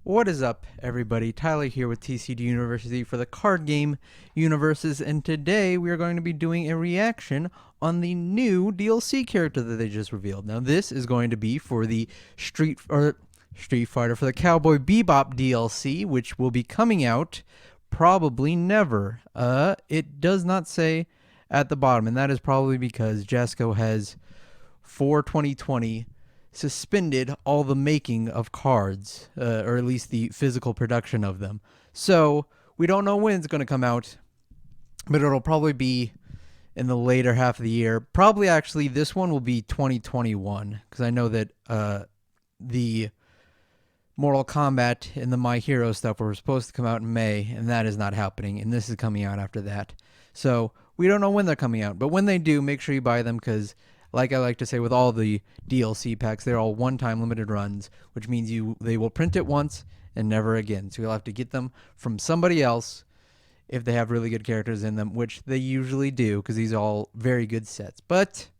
What is up, everybody? Tyler here with TCGU University for the card game UniVersus, and today we are going to be doing a reaction on the new DLC character that they just revealed. Now, this is going to be for the Street Fighter for the Cowboy Bebop DLC, which will be coming out probably never. It does not say at the bottom, and that is probably because Jasco has for 2020 suspended all the making of cards, or at least the physical production of them. So we don't know when it's going to come out, but it'll probably be in the later half of the year. Probably actually this one will be 2021, because I know that the Mortal Kombat and the My Hero stuff were supposed to come out in May, and that is not happening, and this is coming out after that. So we don't know when they're coming out, but when they do, make sure you buy them, because like I like to say with all the DLC packs, they're all one-time limited runs, which means they will print it once and never again. So you'll have to get them from somebody else if they have really good characters in them, which they usually do, because these are all very good sets. But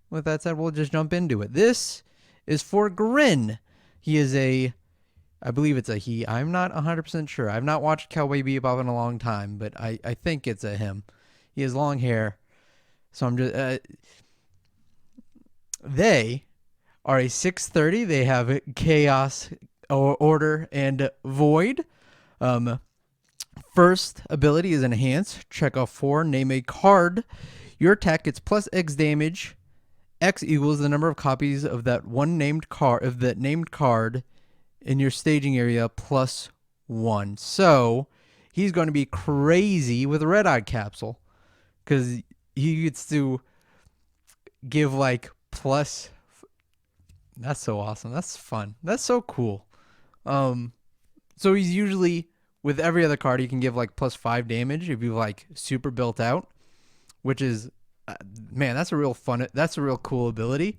with that said, we'll just jump into it. This is for Gren. He is I believe it's a he. I'm not 100% sure. I've not watched Cowboy Bebop in a long time, but I think it's a him. He has long hair. So I'm just... They are a 630. They have Chaos, Order, and Void. First ability is Enhance. Check off 4. Name a card. Your attack gets plus X damage. X equals the number of copies of that named card in your staging area plus 1. So he's going to be crazy with Red Eye Capsule, because he gets to give like plus. That's so awesome. That's fun. That's so cool. So he's usually, with every other card, he can give like plus 5 damage if you like super built out, which is, man, that's a real cool ability.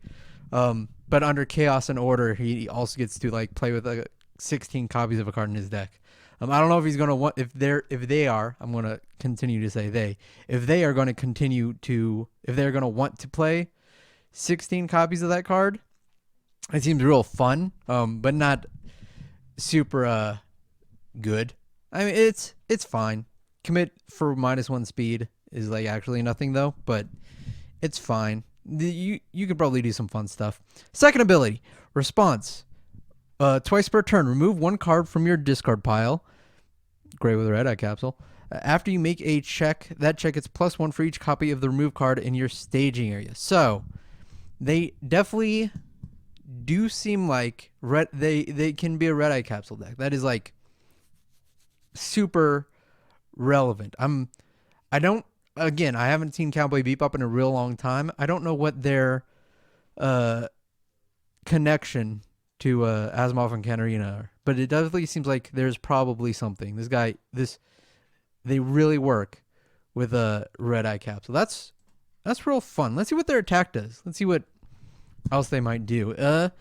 But under Chaos and Order, he also gets to like play with like 16 copies of a card in his deck. I don't know if he's gonna want, if they are, I'm gonna continue to say if they're gonna want to play 16 copies of that card. It seems real fun, but not super good. I mean, it's fine. Commit for -1 speed is like actually nothing though, but it's fine. You could probably do some fun stuff. Second ability, Response. Twice per turn, remove 1 card from your discard pile. Great with a Red Eye Capsule. After you make a check, that check gets +1 for each copy of the removed card in your staging area. So they definitely do seem like they can be a Red Eye Capsule deck. That is like super relevant. I haven't seen Cowboy Bebop in a real long time. I don't know what their connection to Asimov and Katarina are, but it definitely seems like there's probably something. They really work with a Red Eye Capsule. That's real fun. Let's see what their attack does. Let's see what else they might do.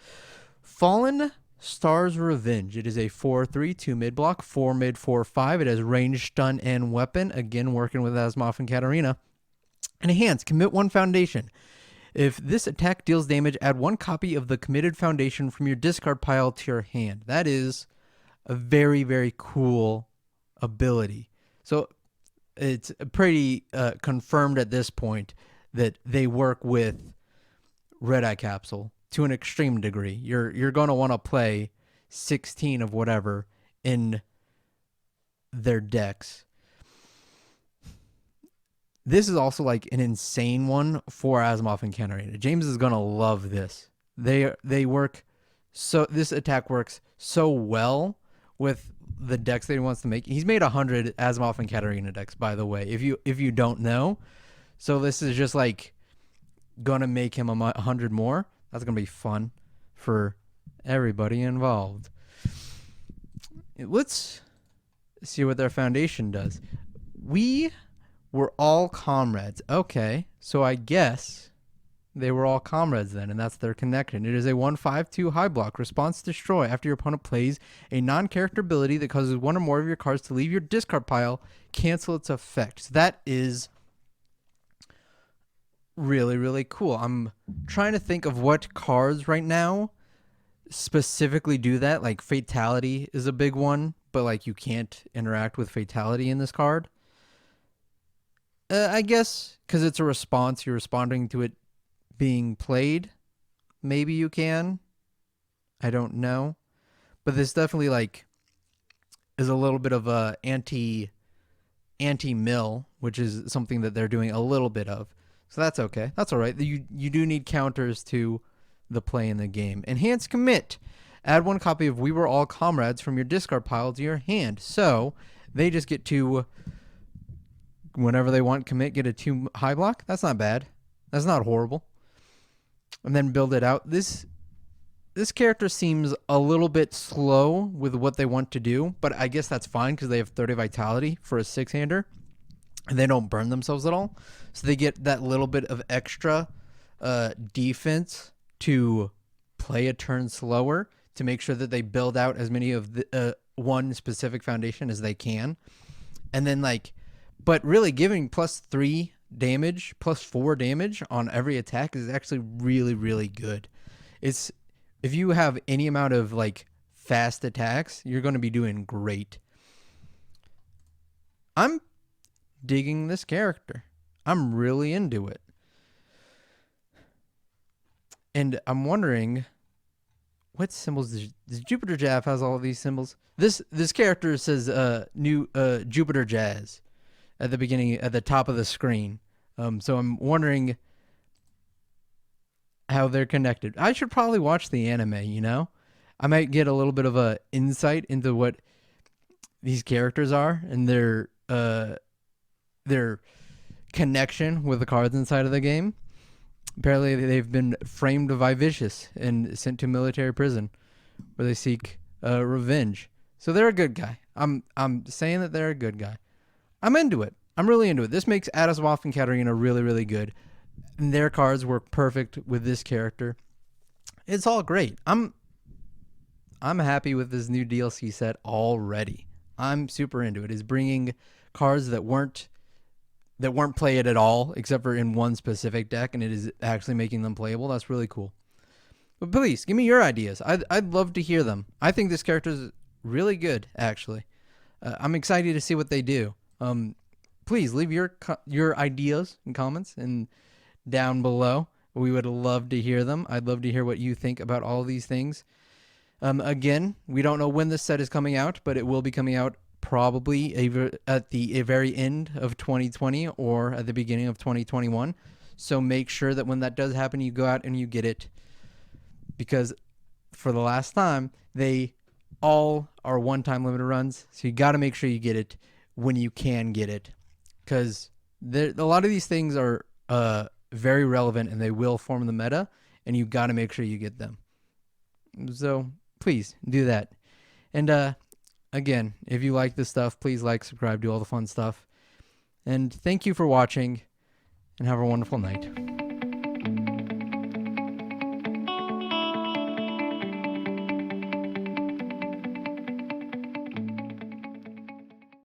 Fallen Star's Revenge. It is a 4/3, 2 mid block, 4 mid, 4/5. It has range, stun, and weapon. Again, working with Asimov and Katarina. Enhance. Commit 1 foundation. If this attack deals damage, add 1 copy of the committed foundation from your discard pile to your hand. That is a very, very cool ability. So it's pretty confirmed at this point that they work with Red Eye Capsule to an extreme degree. You're going to want to play 16 of whatever in their decks. This is also like an insane one for Asimov and Katarina. James is going to love this. They work so, this attack works so well with the decks that he wants to make. He's made 100 Asimov and Katarina decks, by the way, if you don't know. So this is just like gonna make him 100 more. That's gonna be fun for everybody involved. Let's see what their foundation does. We were all comrades. Okay, so I guess they were all comrades then, and that's their connection. It is a 1/5/2 high block. Response destroy. After your opponent plays a non-character ability that causes 1 or more of your cards to leave your discard pile, cancel its effect. So that is really, really cool. I'm trying to think of what cards right now specifically do that. Like Fatality is a big one, but like you can't interact with Fatality in this card. I guess because it's a response, you're responding to it being played. Maybe you can. I don't know. But this definitely like is a little bit of a anti-mill, which is something that they're doing a little bit of. So that's okay. That's all right. You do need counters to the play in the game. Enhance commit. Add one copy of We Were All Comrades from your discard pile to your hand. So they just get to, whenever they want commit, get a 2 high block. That's not bad. That's not horrible. And then build it out. This character seems a little bit slow with what they want to do, but I guess that's fine because they have 30 vitality for a 6-hander, and they don't burn themselves at all. So they get that little bit of extra defense to play a turn slower to make sure that they build out as many of the one specific foundation as they can. And then but really giving +3 damage, +4 damage on every attack is actually really, really good. If you have any amount of fast attacks, you're going to be doing great. I'm digging this character. I'm really into it. And I'm wondering, what symbols does Jupiter Jazz has all of these symbols? This character says new Jupiter Jazz at the beginning, at the top of the screen. So I'm wondering how they're connected. I should probably watch the anime, I might get a little bit of a insight into what these characters are and their connection with the cards inside of the game. Apparently they've been framed vivicious and sent to military prison where they seek revenge. So they're a good guy. I'm saying that they're a good guy. I'm into it. I'm really into it. This makes Adaswaf and Katarina really, really good. And their cards work perfect with this character. It's all great. I'm happy with this new DLC set already. I'm super into it. It's bringing cards that weren't played at all, except for in one specific deck, and it is actually making them playable. That's really cool. But please, give me your ideas. I'd love to hear them. I think this character is really good, actually. I'm excited to see what they do. Please leave your ideas and comments and down below. We would love to hear them. I'd love to hear what you think about all of these things. Again, we don't know when this set is coming out, but it will be coming out probably at the very end of 2020 or at the beginning of 2021. So make sure that when that does happen, you go out and you get it, because for the last time, they all are one-time limited runs. So you got to make sure you get it when you can get it, because a lot of these things are very relevant and they will form the meta, and you got to make sure you get them. So please do that. And again, if you like this stuff, please like, subscribe, do all the fun stuff. And thank you for watching, and have a wonderful night.